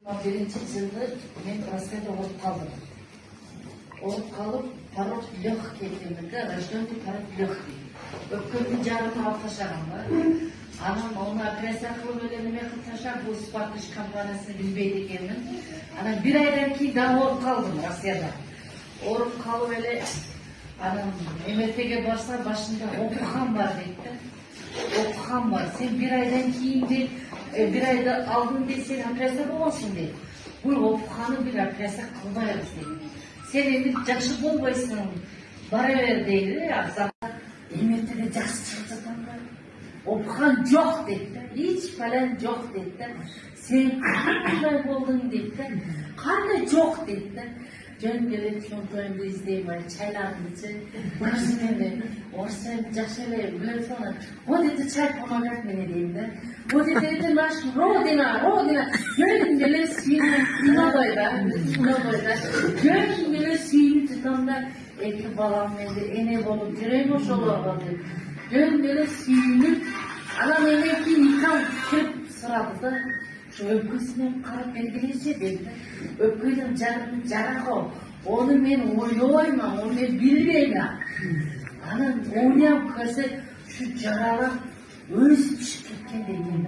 Birinci жылы мен Россияда olup kaldım. Olup kalıp порог легкий демекте, рожденный порог легкий. Өпкөнүн жарымы алып ташаганмын. Анан оны операция кылып эле неме кылып ташап, бул Спартыш компаниясын билбейт экенмин. Анан бир айдан кийин дагы ооруп калдым Россияда. Ооруп калып эле анан МРТге барса башында опухам бар дейт да. Опухам бар. Сен бир айдан кийин дейт, bir ayda aldın diye sen operasyon olsun diye. Bu opukhanı bir operasyon kılmayız diye. Sen endi жақсы болбайсың, бара бер deydi ya. Emet'te жақсы çıkacağım da. Opukhan жоқ dedi. Hiç falan жоқ dedi. Sen qanday boldun dedi. Qanday жоқ dedi. Жөн келет чонтойымды издеймін, чайларымды өзімені, орысым жақсы эле білесің. Вот это чай помогает мне дейм да. Вот это наш родина. Жөн келе сүйініп, мынадайда. Жөн келе сүйініп тұтамда, эки балам менде эне болуп жүрөйм ошолорго деп. Жөн келе сүйініп, анан эне кийин икам кеп сурады да. Öpküsüne karıp belgileyse dedi. Öpküden jaraqı. Onu men oylayman, onu men bilmeyman. Anam oynayıp görse şu jaralar öz pişip ketken deydi.